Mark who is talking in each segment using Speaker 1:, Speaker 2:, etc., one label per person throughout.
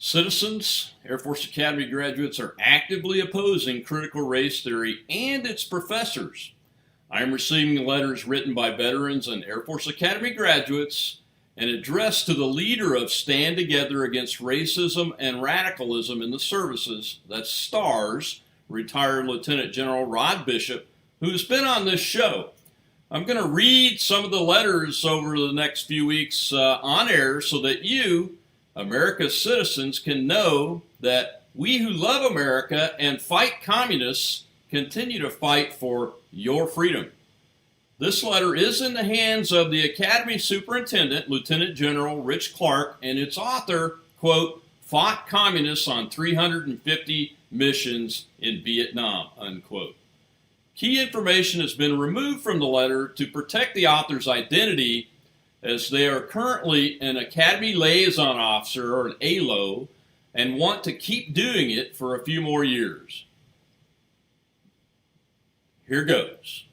Speaker 1: Citizens, Air Force Academy graduates are actively opposing critical race theory and its professors. I am receiving letters written by veterans and Air Force Academy graduates and addressed to the leader of Stand Together Against Racism and Radicalism in the Services, that's STARS, retired Lieutenant General Rod Bishop, who's been on this show. I'm going to read some of the letters over the next few weeks on air so that you, America's citizens, can know that we who love America and fight communists continue to fight for your freedom. This letter is in the hands of the Academy Superintendent, Lieutenant General Rich Clark, and its author, quote, fought communists on 350 missions in Vietnam, unquote. Key information has been removed from the letter to protect the author's identity, as they are currently an Academy Liaison Officer, or an ALO, and want to keep doing it for a few more years. Here goes.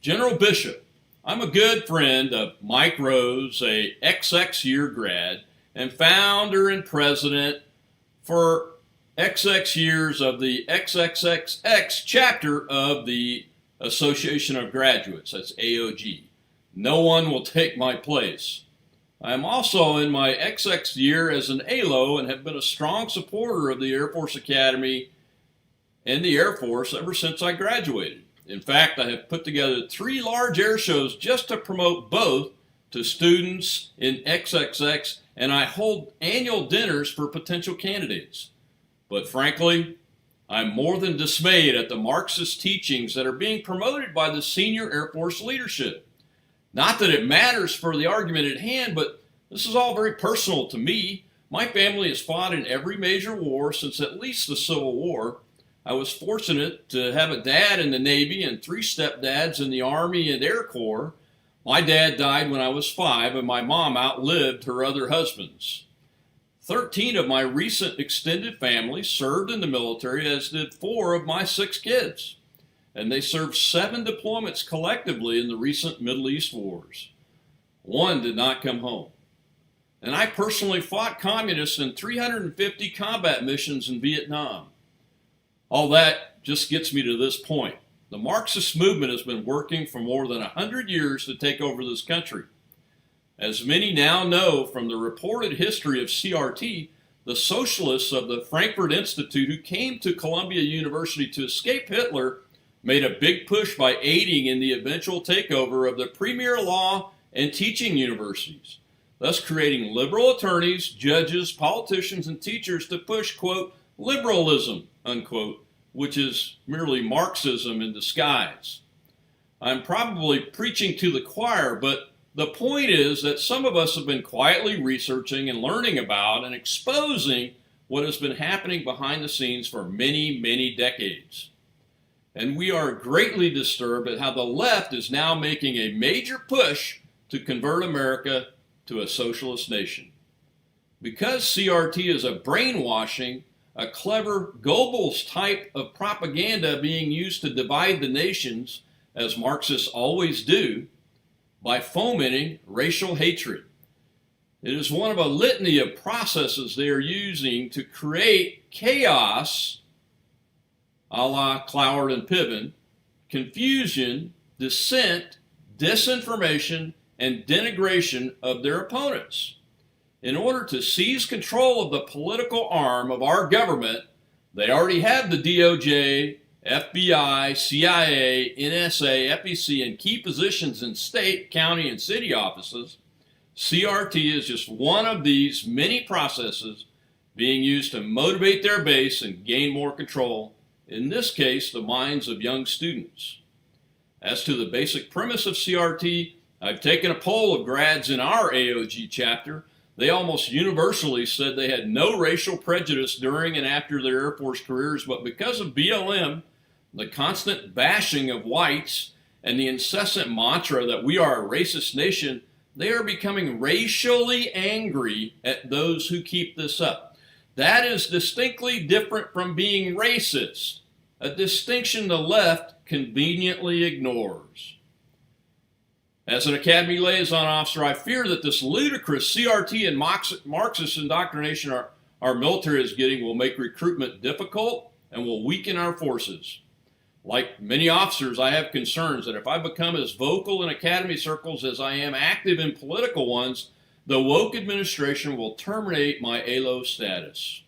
Speaker 1: General Bishop, I'm a good friend of Mike Rose, a XX year grad, and founder and president for XX years of the XXXX chapter of the Association of Graduates, that's AOG. No one will take my place. I am also in my XX year as an ALO and have been a strong supporter of the Air Force Academy and the Air Force ever since I graduated. In fact, I have put together 3 large air shows just to promote both to students in XXX, and I hold annual dinners for potential candidates. But frankly, I'm more than dismayed at the Marxist teachings that are being promoted by the senior Air Force leadership. Not that it matters for the argument at hand, but this is all very personal to me. My family has fought in every major war since at least the Civil War. I was fortunate to have a dad in the Navy and 3 stepdads in the Army and Air Corps. My dad died when I was 5, and my mom outlived her other husbands. 13 of my recent extended family served in the military, as did 4 of my 6 kids. And they served 7 deployments collectively in the recent Middle East wars. 1 did not come home. And I personally fought communists in 350 combat missions in Vietnam. All that just gets me to this point. The Marxist movement has been working for more than 100 years to take over this country. As many now know from the reported history of CRT, the socialists of the Frankfurt Institute who came to Columbia University to escape Hitler made a big push by aiding in the eventual takeover of the premier law and teaching universities, thus creating liberal attorneys, judges, politicians, and teachers to push, quote, liberalism, unquote, which is merely Marxism in disguise. I'm probably preaching to the choir, but the point is that some of us have been quietly researching and learning about and exposing what has been happening behind the scenes for many, many decades. And we are greatly disturbed at how the left is now making a major push to convert America to a socialist nation. Because CRT is a brainwashing, a clever Goebbels type of propaganda being used to divide the nations, as Marxists always do, by fomenting racial hatred. It is one of a litany of processes they are using to create chaos, a la Cloward and Piven, confusion, dissent, disinformation, and denigration of their opponents. In order to seize control of the political arm of our government, they already have the DOJ, FBI, CIA, NSA, FEC, and key positions in state, county, and city offices. CRT is just one of these many processes being used to motivate their base and gain more control, in this case, the minds of young students. As to the basic premise of CRT, I've taken a poll of grads in our AOG chapter. They almost universally said they had no racial prejudice during and after their Air Force careers, but because of BLM, the constant bashing of whites, and the incessant mantra that we are a racist nation, they are becoming racially angry at those who keep this up. That is distinctly different from being racist, a distinction the left conveniently ignores. As an Academy Liaison Officer, I fear that this ludicrous CRT and Marxist indoctrination are our military is getting will make recruitment difficult and will weaken our forces. Like many officers, I have concerns that if I become as vocal in academy circles as I am active in political ones, the woke administration will terminate my ALO status.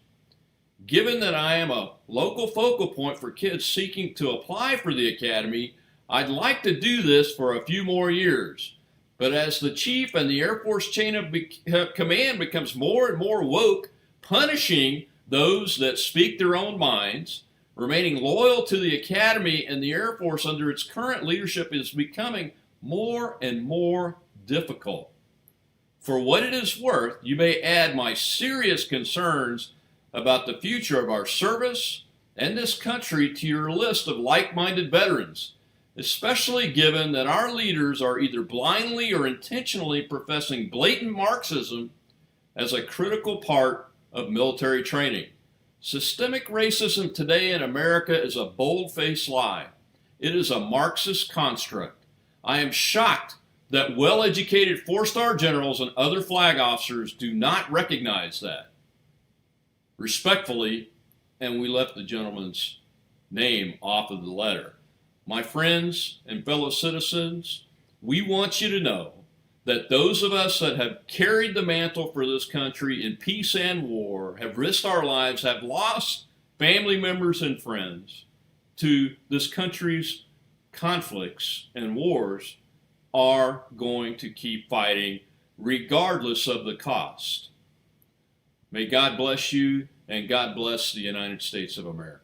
Speaker 1: Given that I am a local focal point for kids seeking to apply for the academy, I'd like to do this for a few more years. But as the chief and the Air Force chain of command becomes more and more woke, punishing those that speak their own minds, remaining loyal to the Academy and the Air Force under its current leadership is becoming more and more difficult. For what it is worth, you may add my serious concerns about the future of our service and this country to your list of like-minded veterans, especially given that our leaders are either blindly or intentionally professing blatant Marxism as a critical part of military training. Systemic racism today in America is a bold-faced lie. It is a Marxist construct. I am shocked that well-educated four-star generals and other flag officers do not recognize that. Respectfully, and we left the gentleman's name off of the letter, my friends and fellow citizens, we want you to know that those of us that have carried the mantle for this country in peace and war, have risked our lives, have lost family members and friends to this country's conflicts and wars, are going to keep fighting regardless of the cost. May God bless you, and God bless the United States of America.